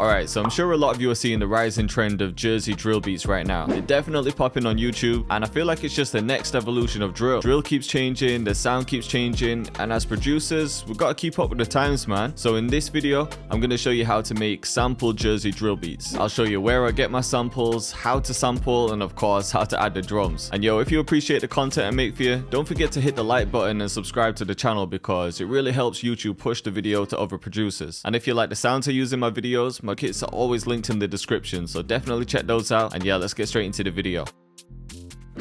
Alright, so I'm sure a lot of you are seeing the rising trend of Jersey drill beats right now. They're definitely popping on YouTube, and I feel like it's just the next evolution of drill. Drill keeps changing, the sound keeps changing, and as producers, we've got to keep up with the times, man. So in this video, I'm going to show you how to make sample Jersey drill beats. I'll show you where I get my samples, how to sample, and of course, how to add the drums. And yo, if you appreciate the content I make for you, don't forget to hit the like button and subscribe to the channel because it really helps YouTube push the video to other producers. And if you like the sounds I use in my videos, my kits are always linked in the description, so definitely check those out. And yeah, let's get straight into the video.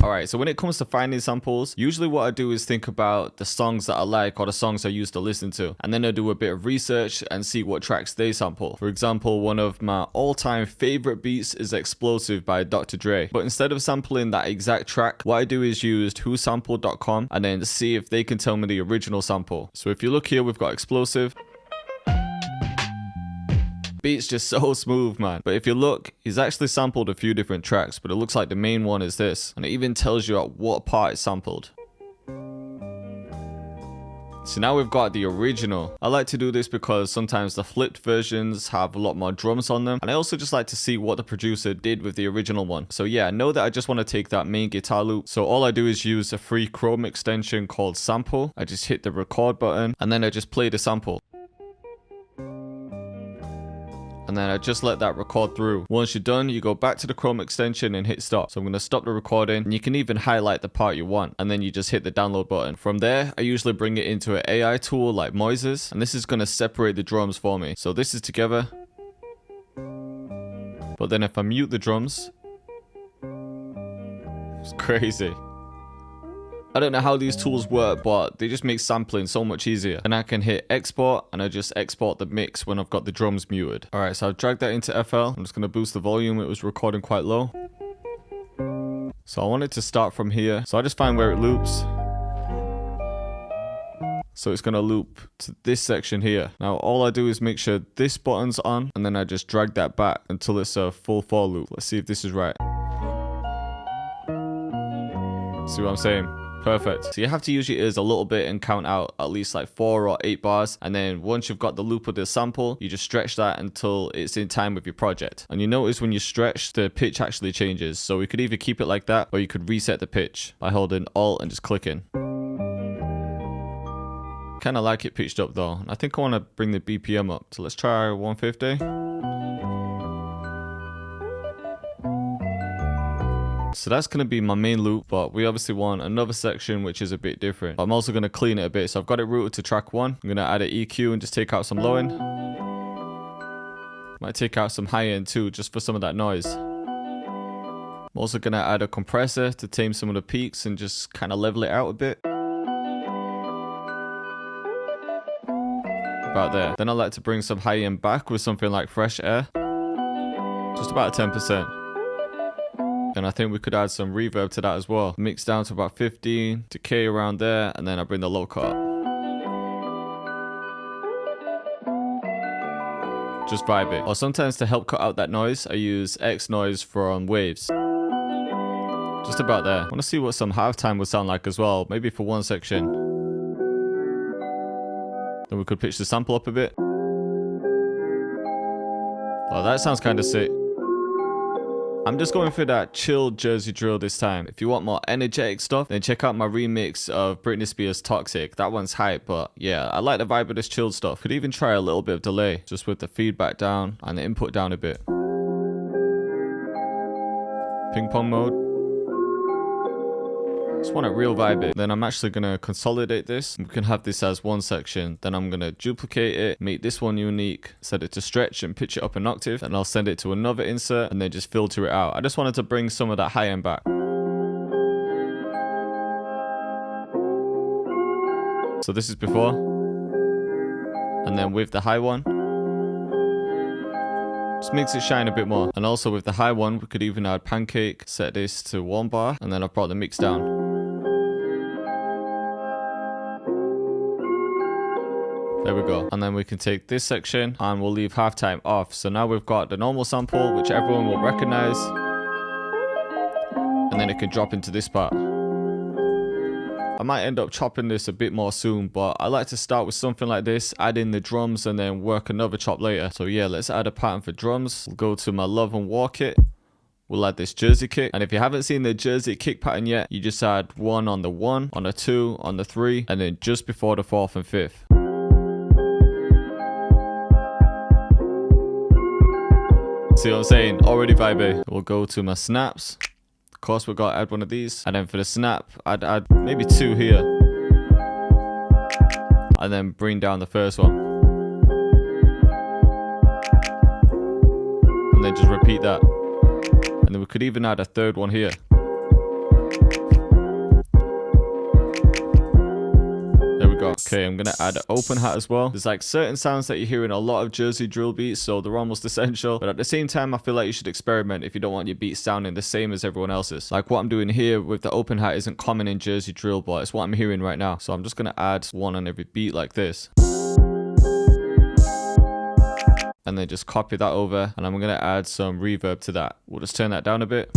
Alright, so when it comes to finding samples, usually what I do is think about the songs that I like or the songs I used to listen to, and then I do a bit of research and see what tracks they sample. For example, one of my all-time favorite beats is Explosive by Dr. Dre, but instead of sampling that exact track, what I do is use whosampled.com and then see if they can tell me the original sample. So if you look here, we've got Explosive. Beat's just so smooth, man. But if you look, he's actually sampled a few different tracks, but it looks like the main one is this, and it even tells you at what part it's sampled. So now we've got the original. I like to do this because sometimes the flipped versions have a lot more drums on them, and I also just like to see what the producer did with the original one. So yeah, I know that I just want to take that main guitar loop, so all I do is use a free Chrome extension called Sample. I just hit the record button and then I just play the sample. And then I just let that record through. Once you're done, you go back to the Chrome extension and hit stop. So I'm going to stop the recording, and you can even highlight the part you want, and then you just hit the download button. From there, I usually bring it into an AI tool like Moises, and this is going to separate the drums for me. So this is together. But then if I mute the drums, it's crazy. I don't know how these tools work, but they just make sampling so much easier. And I can hit export, and I just export the mix when I've got the drums muted. Alright, so I've dragged that into FL. I'm just going to boost the volume. It was recording quite low. So I want it to start from here. So I just find where it loops. So it's going to loop to this section here. Now all I do is make sure this button's on, and then I just drag that back until it's a full for loop. Let's see if this is right. See what I'm saying? Perfect. So you have to use your ears a little bit and count out at least like 4 or 8 bars. And then once you've got the loop of the sample, you just stretch that until it's in time with your project. And you notice when you stretch, the pitch actually changes. So we could either keep it like that, or you could reset the pitch by holding Alt and just clicking. Kind of like it pitched up though. I think I want to bring the BPM up. So let's try 150. So that's going to be my main loop, but we obviously want another section which is a bit different. I'm also going to clean it a bit. So I've got it routed to track 1. I'm going to add an EQ and just take out some low end. Might take out some high end too, just for some of that noise. I'm also going to add a compressor to tame some of the peaks and just kind of level it out a bit. About there. Then I like to bring some high end back with something like Fresh Air. Just about 10%. And I think we could add some reverb to that as well. Mix down to about 15, decay around there, and then I bring the low cut up. Just vibe it. Or sometimes to help cut out that noise, I use X noise from Waves. Just about there. I want to see what some halftime would sound like as well, maybe for one section. Then we could pitch the sample up a bit. Oh, that sounds kind of sick. I'm just going for that chill Jersey drill this time. If you want more energetic stuff, then check out my remix of Britney Spears' Toxic. That one's hype, but yeah, I like the vibe of this chilled stuff. Could even try a little bit of delay, just with the feedback down and the input down a bit. Ping pong mode. Just want a real vibe it. Then I'm actually going to consolidate this. We can have this as one section. Then I'm going to duplicate it, make this one unique, set it to stretch and pitch it up an octave. And I'll send it to another insert and then just filter it out. I just wanted to bring some of that high end back. So this is before. And then with the high one, just makes it shine a bit more. And also with the high one, we could even add Pancake, set this to 1 bar, and then I've brought the mix down. There we go. And then we can take this section and we'll leave halftime off. So now we've got the normal sample, which everyone will recognize. And then it can drop into this part. I might end up chopping this a bit more soon, but I like to start with something like this, add in the drums and then work another chop later. So yeah, let's add a pattern for drums. We'll go to my Love and War kit. We'll add this Jersey kick. And if you haven't seen the Jersey kick pattern yet, you just add 1 on the 1, on the 2, on the 3, and then just before the 4th and 5th. See what I'm saying? Already vibey. We'll go to my snaps. Of course, we've got to add one of these. And then for the snap, I'd add maybe 2 here. And then bring down the first one. And then just repeat that. And then we could even add a 3rd one here. There we go. Okay, I'm gonna add an open hat as well. There's like certain sounds that you hear in a lot of Jersey drill beats, so they're almost essential. But at the same time, I feel like you should experiment if you don't want your beats sounding the same as everyone else's. Like what I'm doing here with the open hat isn't common in Jersey drill, but it's what I'm hearing right now. So I'm just gonna add 1 on every beat like this. And then just copy that over, and I'm gonna add some reverb to that. We'll just turn that down a bit.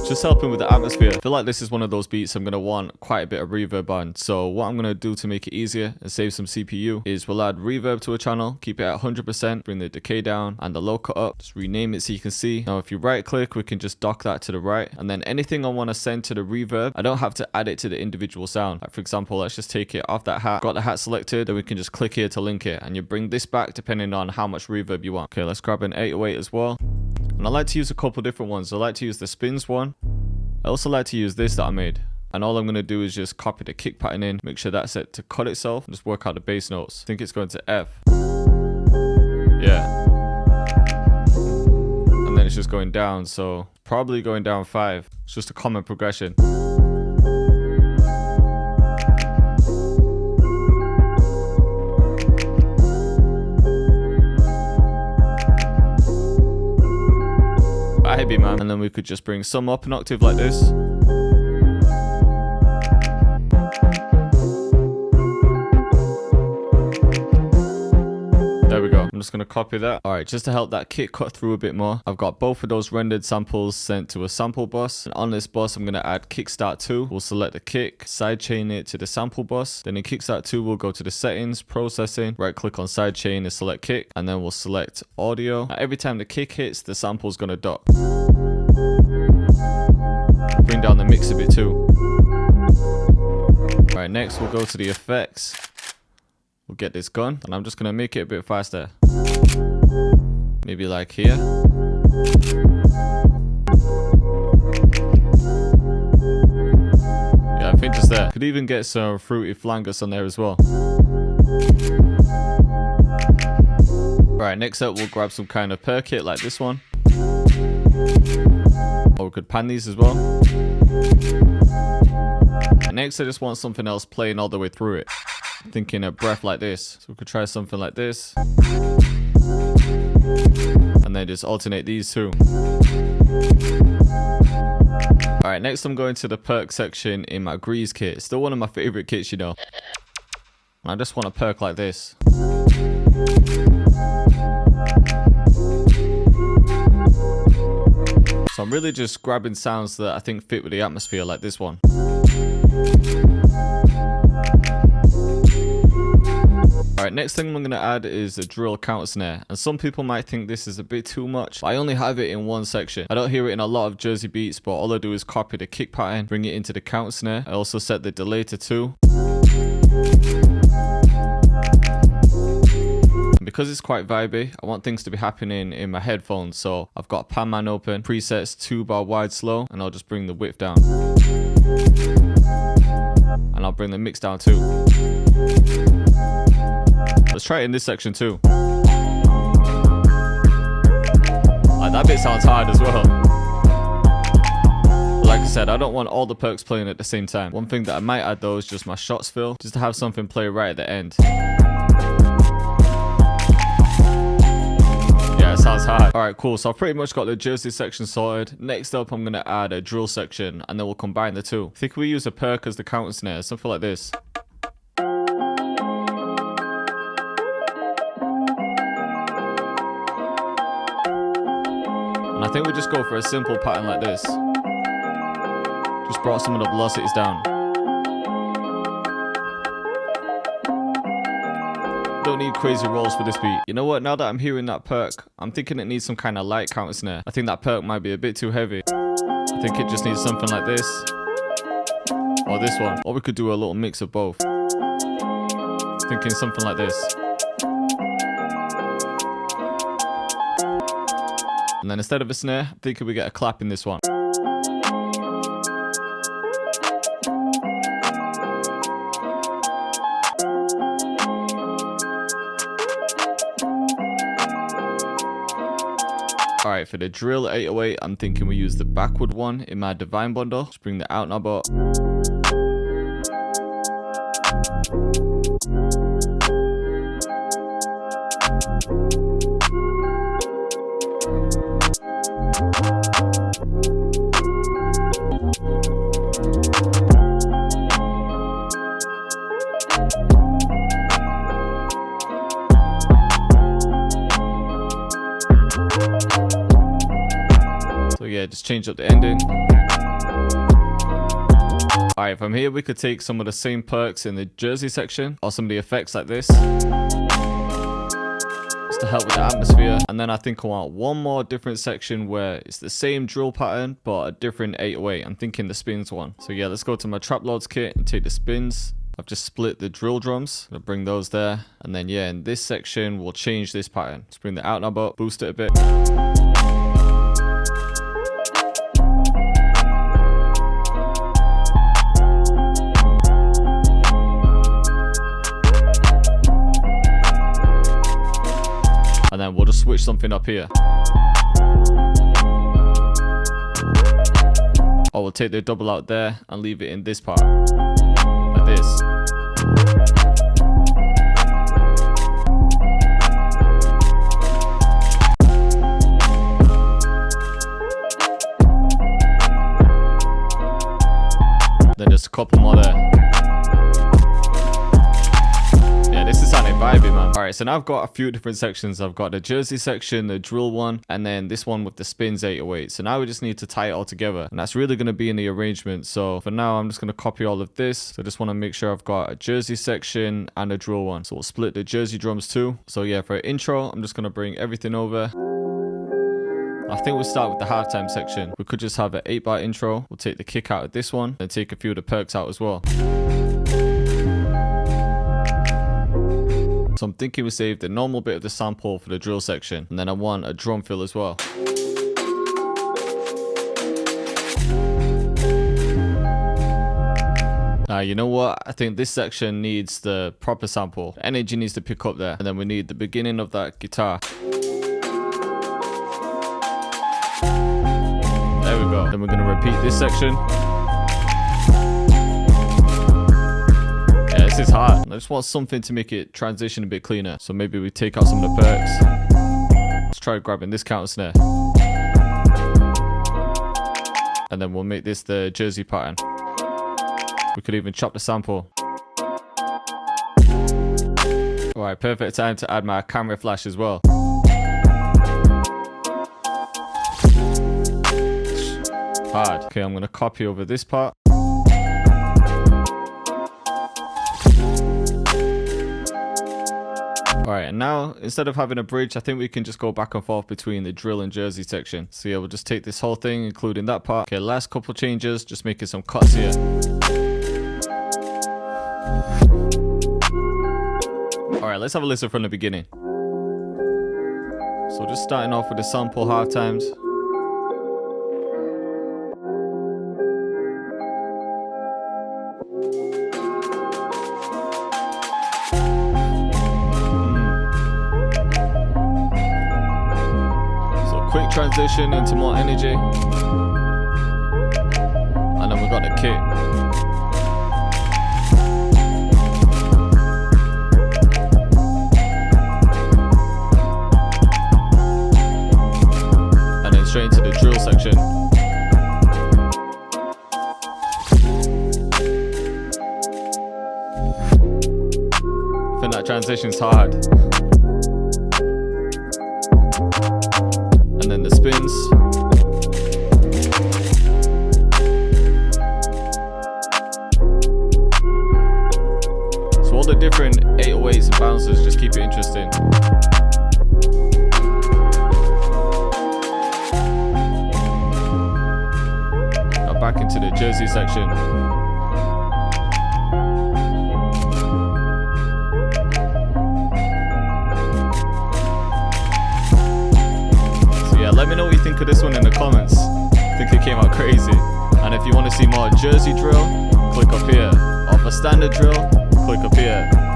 Just helping with the atmosphere. I feel like this is one of those beats I'm going to want quite a bit of reverb on. So what I'm going to do to make it easier and save some CPU is we'll add reverb to a channel, keep it at 100%, bring the decay down and the low cut up. Just rename it so you can see. Now if you right click, we can just dock that to the right. And then anything I want to send to the reverb, I don't have to add it to the individual sound. Like for example, let's just take it off that hat. Got the hat selected, then we can just click here to link it. And you bring this back depending on how much reverb you want. Okay, let's grab an 808 as well. And I like to use a couple different ones. I like to use the spins one. I also like to use this that I made. And all I'm going to do is just copy the kick pattern in, make sure that's set to cut itself, and just work out the bass notes. I think it's going to F. Yeah. And then it's just going down, so probably going down 5. It's just a common progression. Heavy man, and then we could just bring some up an octave like this. There we go. I'm just going to copy that. Alright, just to help that kick cut through a bit more, I've got both of those rendered samples sent to a sample bus. And on this bus, I'm going to add kickstart 2. We'll select the kick, sidechain it to the sample bus. Then in kickstart 2, we'll go to the settings, processing, right click on sidechain and select kick. And then we'll select audio. Now, every time the kick hits, the sample's going to dock. Bring down the mix a bit too. Alright, next we'll go to the effects. We'll get this gun, and I'm just going to make it a bit faster. Maybe like here. Yeah, I think just there. Could even get some fruity flangus on there as well. Right, next up we'll grab some kind of perk kit like this one. Or we could pan these as well. And next I just want something else playing all the way through it. I'm thinking a breath like this. So we could try something like this. And then just alternate these two. Alright, next I'm going to the perk section in my Grease kit. It's still one of my favorite kits, you know. And I just want a perk like this. So I'm really just grabbing sounds that I think fit with the atmosphere, like this one. Alright, next thing I'm going to add is a drill counter snare. And some people might think this is a bit too much. I only have it in one section. I don't hear it in a lot of Jersey beats, but all I do is copy the kick pattern, bring it into the counter snare. I also set the delay to 2. And because it's quite vibey, I want things to be happening in my headphones. So I've got pan man open, presets 2 bar wide slow, and I'll just bring the width down. And I'll bring the mix down too. Let's try it in this section too. Like, that bit sounds hard as well. But like I said, I don't want all the perks playing at the same time. One thing that I might add though is just my shots fill, just to have something play right at the end. Yeah, it sounds hard. Alright, cool. So I've pretty much got the Jersey section sorted. Next up, I'm going to add a drill section, and then we'll combine the two. I think we use a perk as the counter snare, something like this. And I think we just go for a simple pattern like this. Just brought some of the velocities down. Don't need crazy rolls for this beat. You know what, now that I'm hearing that perk, I'm thinking it needs some kind of light counter snare. I think that perk might be a bit too heavy. I think it just needs something like this. Or this one. Or we could do a little mix of both. Thinking something like this. And then instead of a snare, I'm thinking we get a clap in this one. Alright, for the drill 808, I'm thinking we use the backward one in my divine bundle. Just bring the out knob up. So yeah, just change up the ending. Alright, from here we could take some of the same perks in the Jersey section, or some of the effects like this, just to help with the atmosphere. And then I think I want one more different section where it's the same drill pattern but a different 808. I'm thinking the spins one. So yeah, let's go to my trap lords kit and take the spins. I've just split the drill drums. I'll bring those there. And then yeah, in this section we'll change this pattern. Let's bring the out knob up, boost it a bit. And then we'll just switch something up here. Or we'll take the double out there and leave it in this part. Like this. Then just a couple more there. This is sounding vibey, man. Alright, so now I've got a few different sections. I've got the Jersey section, the drill one, and then this one with the spins 808. So now we just need to tie it all together. And that's really going to be in the arrangement. So for now, I'm just going to copy all of this. So I just want to make sure I've got a Jersey section and a drill one. So we'll split the Jersey drums too. So yeah, for intro, I'm just going to bring everything over. I think we'll start with the halftime section. We could just have an 8-bar intro. We'll take the kick out of this one and take a few of the perks out as well. So I'm thinking we save the normal bit of the sample for the drill section. And then I want a drum fill as well. Now, you know what? I think this section needs the proper sample. The energy needs to pick up there. And then we need the beginning of that guitar. There we go. Then we're going to repeat this section. Yeah, this is hard. I just want something to make it transition a bit cleaner. So maybe we take out some of the perks. Let's try grabbing this counter snare. And then we'll make this the Jersey pattern. We could even chop the sample. Alright, perfect time to add my camera flash as well. Hard. Okay, I'm going to copy over this part. Alright, and now instead of having a bridge, I think we can just go back and forth between the drill and Jersey section. So yeah, we'll just take this whole thing, including that part. Okay, last couple changes, just making some cuts here. Alright, let's have a listen from the beginning. So just starting off with the sample half times. So quick transition into more energy. And then we got the kick. Straight into the drill section. I think that transition's hard. And then the spins. the different 808s and bouncers just keep it interesting. Now back into the Jersey section. Let me know what you think of this one in the comments. I think it came out crazy. And if you want to see more Jersey drill, click up here. Or for standard drill, click up here.